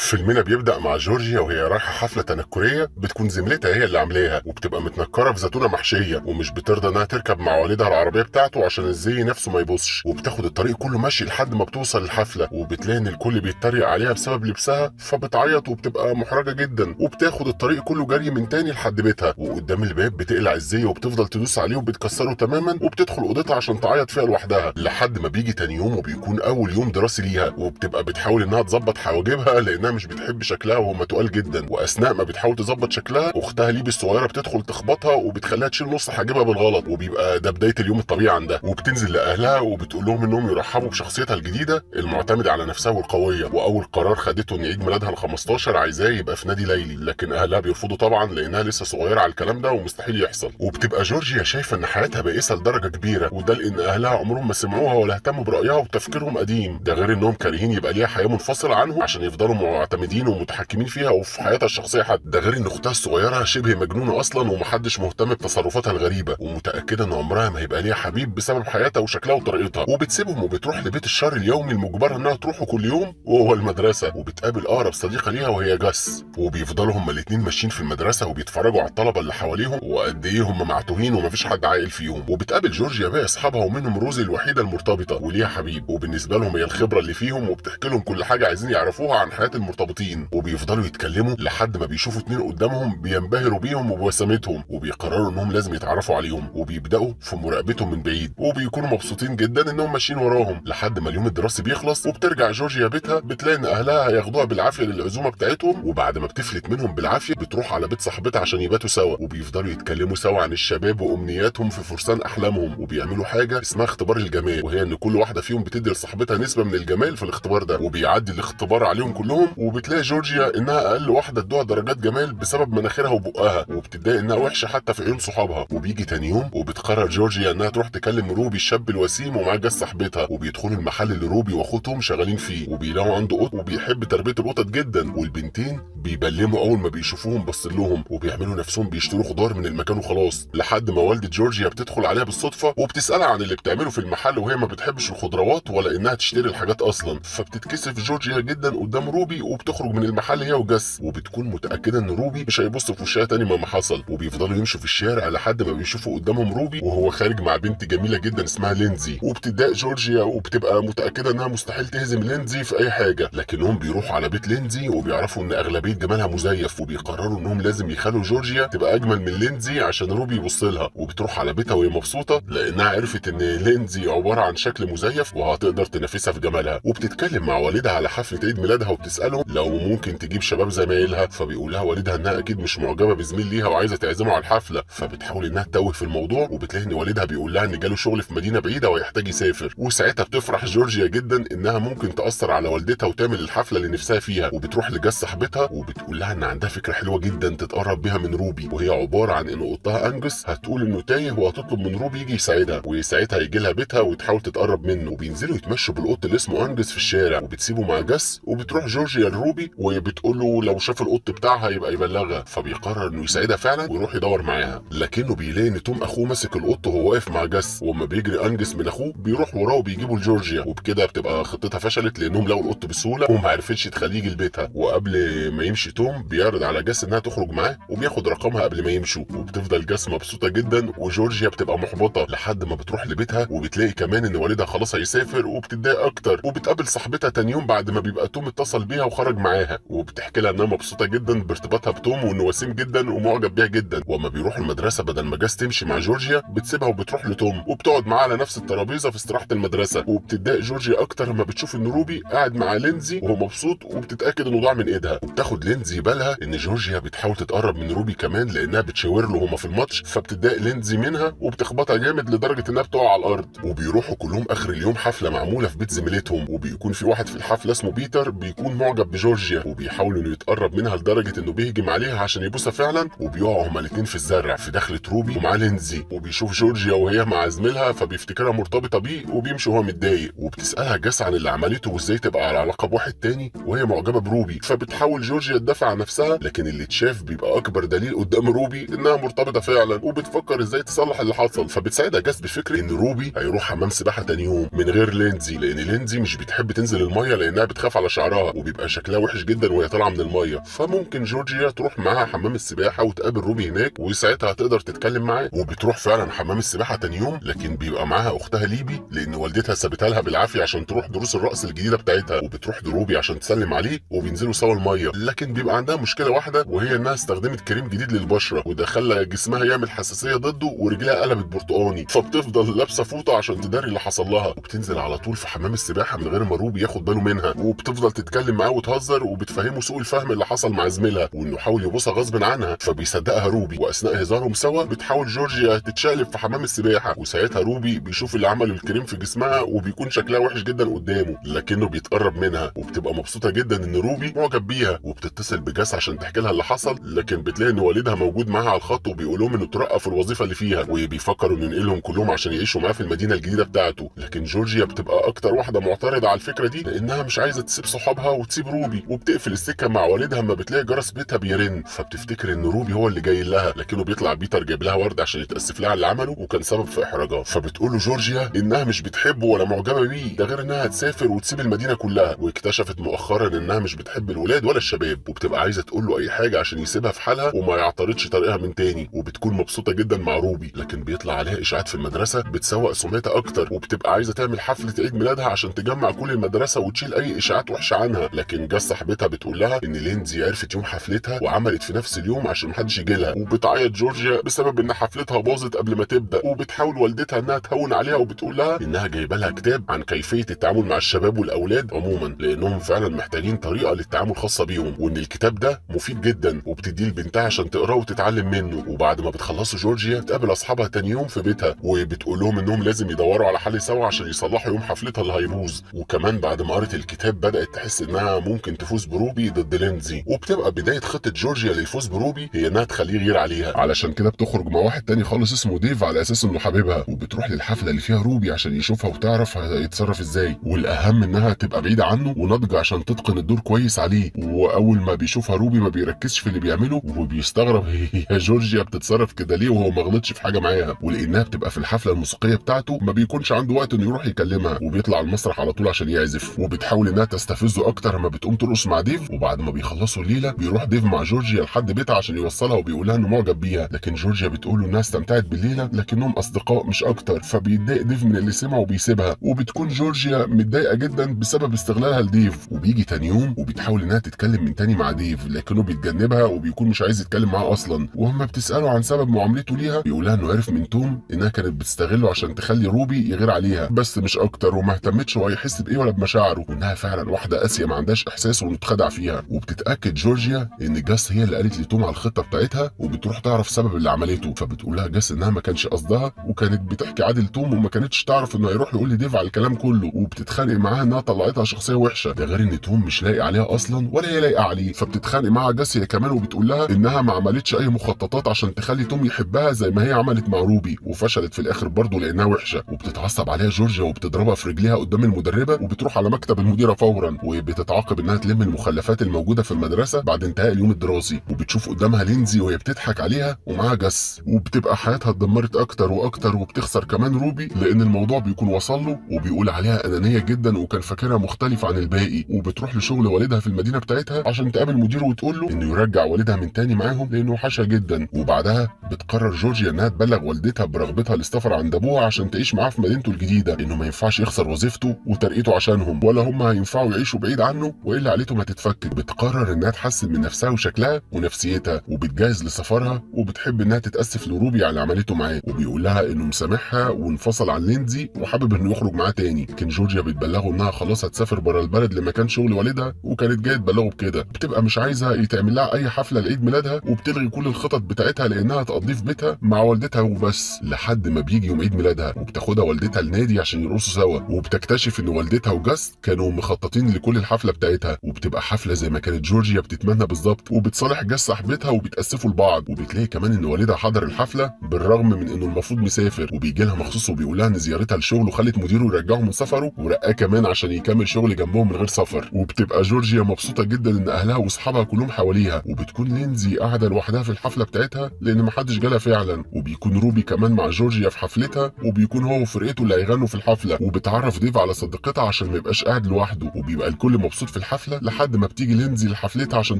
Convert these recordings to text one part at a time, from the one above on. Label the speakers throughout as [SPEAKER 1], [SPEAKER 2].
[SPEAKER 1] فيلمنا بيبدأ مع جورجيا وهي رايحة حفلة تنكرية بتكون زميلتها هي اللي عاملاها، وبتبقى متنكرة في زيتونة محشية ومش بترضى انها تركب مع والدها العربية بتاعته عشان الزي نفسه ما يبصش، وبتاخد الطريق كله ماشي لحد ما بتوصل الحفلة، وبتلاقي ان الكل بيتريق عليها بسبب لبسها، فبتعيط وبتبقى محرجة جدا، وبتاخد الطريق كله جري من تاني لحد بيتها، وقدام الباب بتقلع الزي وبتفضل تدوس عليه وبتكسره تماما، وبتدخل اوضتها عشان تعيط فيها لوحدها لحد ما بيجي تاني يوم وبيكون اول يوم دراسي ليها، وبتبقى بتحاول انها تظبط حواجبها لانها مش بتحب شكلها وهم تقال جدا، واثناء ما بتحاول تظبط شكلها اختها ليبي الصغيره بتدخل تخبطها وبتخليها تشيل نص حاجبها بالغلط، وبيبقى ده بدايه اليوم الطبيعي عندها، وبتنزل لاهلها وبتقول لهم انهم يرحبوا بشخصيتها الجديده المعتمده على نفسها والقويه، واول قرار خدته ان عيد ميلادها ال 15 عايزاه يبقى في نادي ليلي، لكن اهلها بيرفضوا طبعا لانها لسه صغيره على الكلام ده ومستحيل يحصل، وبتبقى جورجيا شايفه ان حياتها بائسه لدرجه كبيره، وده لان اهلها عمرهم ما سمعوها ولا اهتموا برايها وتفكيرهم قديم، ده غير انهم كارهين يبقى ليها حياه منفصله عنهم عشان يفضلوا معتمدين ومتحكمين فيها وفي حياتها الشخصيه حتى، ده غير ان اختها الصغيره شبه مجنونه اصلا ومحدش مهتم بتصرفاتها الغريبه، ومتاكده ان عمرها ما هيبقى ليها حبيب بسبب حياتها وشكلها وطريقتها، وبتسيبهم وبتروح لبيت الشر اليومي المجبره انها تروحه كل يوم وهو المدرسه، وبتقابل اقرب صديقه ليها وهي جاس، وبيفضلوا هما الاثنين ماشيين في المدرسه وبيتفرجوا على الطلبه اللي حواليهم وقد ايه هم معتوهين ومفيش حد عاقل فيهم، وبتقابل جورجيا باقي اصحابها ومنهم روزي الوحيده المرتبطه وليها حبيب، وبالنسبه لهم هي الخبره اللي فيهم وبتحكي لهم كل حاجه عايزين يعرفوها عن حياه المرتبطين، وبيفضلوا يتكلموا لحد ما بيشوفوا اتنين قدامهم بينبهروا بيهم وبوسامتهم، وبيقرروا انهم لازم يتعرفوا عليهم، وبيبداوا في مراقبتهم من بعيد، وبيكونوا مبسوطين جدا انهم ماشيين وراهم لحد ما اليوم الدراسي بيخلص، وبترجع جورجيا بيتها بتلاقي ان اهلها هياخدوها بالعافيه للعزومه بتاعتهم، وبعد ما بتفلت منهم بالعافيه بتروح على بيت صاحبتها عشان يباتوا سوا، وبيفضلوا يتكلموا سوا عن الشباب وامنياتهم في فرسان احلامهم، وبيعملوا حاجه اسمها اختبار الجمال، وهي ان كل واحده فيهم بتدي لصاحبتها نسبه من الجمال في الاختبار ده، وبيعدي الاختبار عليهم كلهم، وبتلاقي جورجيا انها اقل واحده ادوها درجات جمال بسبب مناخيرها وبقها، وبتتضايق انها وحشه حتى في عيون صحابها، وبيجي تاني يوم وبتقرر جورجيا انها تروح تكلم روبي الشاب الوسيم ومعاه جاز صاحبتها، وبيدخلوا المحل اللي روبي واخوتهم شغالين فيه، وبيلاقوا عنده قط وبيحب تربيه القطط جدا، والبنتين بيبلموا اول ما بيشوفوهم بص لهم وبيعملوا نفسهم بيشتروا خضار من المكان وخلاص، لحد ما والده جورجيا بتدخل عليها بالصدفه وبتسالها عن اللي بتعمله في المحل وهي ما بتحبش الخضروات ولا انها تشتري الحاجات اصلا، فبتتكسف جورجيا جدا قدام روبي وبتخرج من المحل هي وجاس، وبتكون متاكده ان روبي مش هيبص في وشها تاني مهما حصل، وبيفضلوا يمشوا في الشارع لحد ما بيشوفوا قدامهم روبي وهو خارج مع بنت جميله جدا اسمها لينزي، وبتضايق جورجيا وبتبقى متاكده انها مستحيل تهزم لينزي في اي حاجه، لكنهم بيروحوا على بيت لينزي وبيعرفوا ان اغلبيه جمالها مزيف، وبيقرروا انهم لازم يخلوا جورجيا تبقى اجمل من لينزي عشان روبي يبص لها، وبتروح على بيتها وهي مبسوطه لانها عرفت ان لينزي عباره عن شكل مزيف وهتقدر تنافسها في جمالها، وبتتكلم مع والدها على حفله عيد ميلادها وبتساله لو ممكن تجيب شباب زمايلها، فبيقول لها والدها انها اكيد مش معجبه بزميل ليها وعايزه تعزمه على الحفله، فبتحاول انها تتوه في الموضوع، وبتلاقي ان والدها بيقول لها ان جاله شغل في مدينه بعيده ويحتاج يسافر، وساعتها بتفرح جورجيا جدا انها ممكن تاثر على والدتها وتعمل الحفله اللي نفسها فيها، وبتروح لجاز صاحبتها وبتقول لها ان عندها فكره حلوه جدا تتقرب بيها من روبي، وهي عباره عن ان قطها انجس هتقول انه تايه وهتطلب من روبي يجي يساعدها، وساعتها يجي لها بيتها وتحاول تتقرب منه، وبينزلوا يتمشوا بالقط اللي اسمه انجس في الشارع، وبتسيبه مع جاس، وبتروح جورجيا لروبي وبتقول له لو شاف القط بتاعها يبقى يبلغها، فبيقرر انه يساعدها فعلا ويروح يدور معاها، لكنه بيلاقي ان توم اخوه ماسك القط وهو واقف مع جاس، واما بيجري انجس من اخوه بيروح وراه وبيجيبه لجورجيا، وبكده بتبقى خطتها فشلت لانهم لقوا القط بسهوله وما عرفتش تخليه يجي لبيتها، وقبل ما يمشي توم بيعرض على جاس انها تخرج معاه وبياخد رقمها قبل ما يمشوا، وبتفضل جاس مبسوطه جدا وجورجيا بتبقى محبطه لحد ما بتروح لبيتها، وبتلاقي كمان ان والدها خلاص هيسافر وبتتضايق اكتر، وبتقابل صاحبتها تاني يوم بعد ما بيبقى توم اتصل بيها وخرج معاها، وبتحكي لها انها مبسوطه جدا بارتباطها بتوم وانه وسيم جدا ومعجب بيها جدا، واما بيروحوا المدرسه بدل ما جاس تمشي مع جورجيا بتسيبها وبتروح لتوم وبتقعد معاه على نفس الترابيزه في استراحه المدرسه، وبتتضايق جورجيا اكتر لما بتشوف ان روبي قاعد مع لينزي وهو مبسوط، وبتتاكد انه ضاع من ايدها، وبتاخد لينزي بالها ان جورجيا بتحاول تتقرب من روبي كمان لانها بتشاور له هما في الماتش، فبتتضايق لينزي منها وبتخبطها جامد لدرجه انها بتقع على الارض، وبيروحوا كلهم اخر اليوم حفله معموله في بيت زميلتهم، وبيكون في واحد في الحفله اسمه بيتر بيكون معجب بجورجيا، وبيحاول انه يتقرب منها لدرجه انه بيهجم عليها عشان يبوسها فعلا، وبيقعوا هما الاثنين في الزرع في دخله روبي ومعاه لينزي، وبيشوف جورجيا وهي مع زميلها فبيفتكرها مرتبطه بيه وبيمشي وهو متضايق، وبتسالها جاس عن اللي عملته وازاي تبقى على علاقه بواحد تاني وهي معجبه بروبي، فبتحاول جورجيا تدافع عن نفسها، لكن اللي اتشاف بيبقى اكبر دليل قدام روبي انها مرتبطه فعلا، وبتفكر ازاي تصلح اللي حصل، فبتساعدها جاس بفكره ان روبي هيروح حمام سباحه تاني يوم من غير لينزي، لان لينزي مش بتحب تنزل الميه لانها بتخاف على شعرها وبيبقى شكلها شكلها وحش جدا وهي طالعه من الميه، فممكن جورجيا تروح معاها حمام السباحه وتقابل روبي هناك وساعتها هتقدر تتكلم معاه. وبتروح فعلا حمام السباحه تاني يوم، لكن بيبقى معاها اختها ليبي لان والدتها سابتها لها بالعافيه عشان تروح دروس الرقص الجديده بتاعتها، وبتروح لروبي عشان تسلم عليه وبينزلوا سوا الميه. لكن بيبقى عندها مشكله واحده، وهي انها استخدمت كريم جديد للبشره وده خلى جسمها يعمل حساسيه ضده ورجلها قلبت برتقاني، فبتفضل لابسه فوطه عشان تداري اللي حصل لها، وبتنزل على طول في حمام السباحه من غير ما روبي ياخد باله منها، وبتفضل تتكلم معاه وتهزر وبتفهمه سوء الفهم اللي حصل مع زميلها وانه حاول يبوسها غصب عنها، فبيصدقها روبي. واثناء هزارهم سوا بتحاول جورجيا تتشقلب في حمام السباحه، وساعتها روبي بيشوف اللي عمله الكريم في جسمها وبيكون شكلها وحش جدا قدامه، لكنه بيتقرب منها وبتبقى مبسوطه جدا ان روبي معجب بيها، وبتتصل بجاس عشان تحكي لها اللي حصل، لكن بتلاقي ان والدها موجود معاها على الخط وبيقول لهم انه اترقى في الوظيفه اللي فيها وبيفكروا انه ينقلهم كلهم عشان يعيشوا معاه في المدينه الجديده بتاعته. لكن جورجيا بتبقى اكتر واحده معترضه على الفكره دي لانها مش عايزه تسيب صحابها وتسيب روبي، وبتقفل السكه مع والدها اما بتلاقي جرس بيتها بيرن، فبتفتكر ان روبي هو اللي جاي لها، لكنه بيطلع بيتر جايب لها ورد عشان يتاسف لها على اللي عمله وكان سبب في احراجها. فبتقول له جورجيا انها مش بتحبه ولا معجبه بيه، ده غير انها هتسافر وتسيب المدينه كلها، واكتشفت مؤخرا انها مش بتحب الولاد ولا الشباب، وبتبقى عايزه تقول له اي حاجه عشان يسيبها في حالها وما يعترضش طريقها من تاني، وبتكون مبسوطه جدا مع روبي. لكن بيطلع عليها اشاعات في المدرسه بتسوق سمعتها اكتر، وبتبقى عايزه تعمل حفله عيد ميلادها عشان تجمع كل المدرسه وتشيل اي اشاعات وحشه عنها. لكن جاس صاحبتها بتقول لها ان لينزي عرفت يوم حفلتها وعملت في نفس اليوم عشان محدش يجي لها، وبتعيط جورجيا بسبب ان حفلتها باظت قبل ما تبدا، وبتحاول والدتها انها تهون عليها وبتقول لها انها جايبه لها كتاب عن كيفيه التعامل مع الشباب والاولاد عموما، لانهم فعلا محتاجين طريقه للتعامل خاصه بيهم، وان الكتاب ده مفيد جدا وبتديه لبنتها عشان تقراه وتتعلم منه. وبعد ما بتخلصوا جورجيا تقابل اصحابها تاني يوم في بيتها وبتقول لهم انهم لازم يدوروا على حل سوا عشان يصلحوا يوم حفلتها اللي هيبوظ. وكمان بعد ما قرت الكتاب بدات تحس انها ممكن تفوز بروبي ضد لينزي، وبتبقى بدايه خطه جورجيا للفوز بروبي هي انها تخليه يغير عليها، علشان كده بتخرج مع واحد تاني خالص اسمه ديف على اساس انه حبيبها، وبتروح للحفله اللي فيها روبي عشان يشوفها وتعرف هيتصرف ازاي، والاهم انها تبقى بعيده عنه وناضجه عشان تتقن الدور كويس عليه. واول ما بيشوفها روبي ما بيركزش في اللي بيعمله وبيستغرب هي جورجيا بتتصرف كده ليه وهو ما غلطش في حاجه معاها، ولانها بتبقى في الحفله الموسيقيه بتاعته ما بيكونش عنده وقت انه يروح يكلمها، وبيطلع المسرح على طول عشان يعزف، وبتحاول انها تستفزه اكتر لما بتقوم ترقص مع ديف. وبعد ما بيخلصوا الليله بيروح ديف مع جورجيا لحد بيتها عشان يوصلها وبيقول لها انه معجب بيها، لكن جورجيا بتقول له انها استمتعت بالليله لكنهم اصدقاء مش اكتر، فبيتضايق ديف من اللي سمعه وبيسيبها، وبتكون جورجيا متضايقه جدا بسبب استغلالها لديف. وبيجي تاني يوم وبتحاول انها تتكلم من تاني مع ديف لكنه بيتجنبها وبيكون مش عايز يتكلم معاها اصلا، وهم بتساله عن سبب معاملته ليها بيقول لها انه عرف من توم انها كانت بتستغله عشان تخلي روبي يغير عليها بس مش اكتر، وما اهتمتش هو يحس بايه ولا بمشاعره، وانها فعلا واحده قاسيه ما عندهاش احساس ومتخدع فيها. وبتتاكد جورجيا ان جاس هي اللي قالت لتوم على الخطه بتاعتها، وبتروح تعرف سبب اللي عملته، فبتقول لها جاس انها ما كانش قصدها وكانت بتحكي عادي لتوم وما كانتش تعرف انه هيروح يقول لديف على الكلام كله، وبتتخانق معاها انها طلعتها شخصيه وحشه، ده غير ان توم مش لايق عليها اصلا ولا هي لايقه عليه، فبتتخانق مع جاس هي كمان وبتقول لها انها ما عملتش اي مخططات عشان تخلي توم يحبها زي ما هي عملت مع روبي وفشلت في الاخر برضه لانها وحشه. وبتتعصب عليها جورجيا وبتضربها في رجليها قدام المدربه، وبتروح على مكتب المديره فورا وبتتعاقب انها تلم المخلفات الموجوده في المدرسه بعد انتهاء اليوم الدراسي، وبتشوف قدامها لينزي وهي بتضحك عليها ومعاها جاس، وبتبقى حياتها اتدمرت اكتر واكتر، وبتخسر كمان روبي لان الموضوع بيكون وصل له وبيقول عليها انانيه جدا وكان فاكرها مختلفه عن الباقي. وبتروح لشغل والدها في المدينه بتاعتها عشان تقابل مديره وتقول له انه يرجع والدها من تاني معاهم لانه وحشها جدا. وبعدها بتقرر جورجيا انها تبلغ والدتها برغبتها للسفر عند ابوها عشان تعيش معاه في مدينته الجديده، لانه ما ينفعش يخسر وظيفته وترقيته عشانهم ولا هم هينفعوا يعيشوا بعيد عنه والا عيلتهم هتتفكك. بتقرر انها تحسن من نفسها وشكلها ونفسيتها وبتجهز لسفرها، وبتحب انها تتاسف لروبي على اللي عملته معاه، وبيقول لها انه مسامحها وانفصل عن لينزي وحابب انه يخرج معاه تاني. لكن جورجيا بتبلغه انها خلاص هتسافر بره البلد لمكان شغل والدها وكانت جايه تبلغه بكده. بتبقى مش عايزه يتعمل لها اي حفله لعيد ميلادها وبتلغي كل الخطط بتاعتها لانها تقضيه في بيتها مع والدتها وبس، لحد ما بيجي يوم عيد ميلادها وبتاخدها والدتها النادي عشان يرقصوا سوا، وبتكتشف ان والدتها وجاس كانوا مخططين لكل الحفله بتاعتها، وبتبقى حفله زي ما كانت جورجيا بتتمنى بالظبط، وبتصالح جاس صاحبتها وبيتاسفوا لبعض. وبتلاقي كمان ان والدها حضر الحفله بالرغم من انه المفروض مسافر، وبيجي لها مخصوص وبيقول لها ان زيارتها لشغله خلت مديره يرجعه من سفره ورقاه كمان عشان يكمل شغل جنبهم من غير سفر. وبتبقى جورجيا مبسوطه جدا ان اهلها واصحابها كلهم حواليها، وبتكون لينزي قاعده لوحدها في الحفله بتاعتها لان محدش جالها فعلا، وبيكون روبي كمان مع جورجيا في حفلتها، وبيكون هو وفرقته اللي هيغنوا في الحفله، وبتعرف ديف على صديقتها عشان ما يبقاش قاعد لوحده، وبيبقى الكل مبسوط في الحفله لحد ما بتيجي لينزي لحفلتها عشان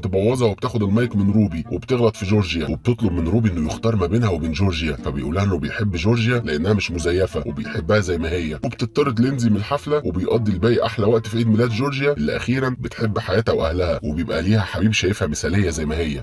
[SPEAKER 1] تبوظها وبتاخد المايك من روبي وبتغلط في جورجيا وبتطلب من روبي انه يختار ما بينها وبين جورجيا، فبيقولها انه بيحب جورجيا لانها مش مزيفه وبيحبها زي ما هي، وبتطرد لينزي من الحفله وبيقضي الباقي احلى وقت في عيد ميلاد جورجيا اللي اخيرا بتحب حياتها واهلها وبيبقى ليها حبيب شايفها مثاليه زي ما هي.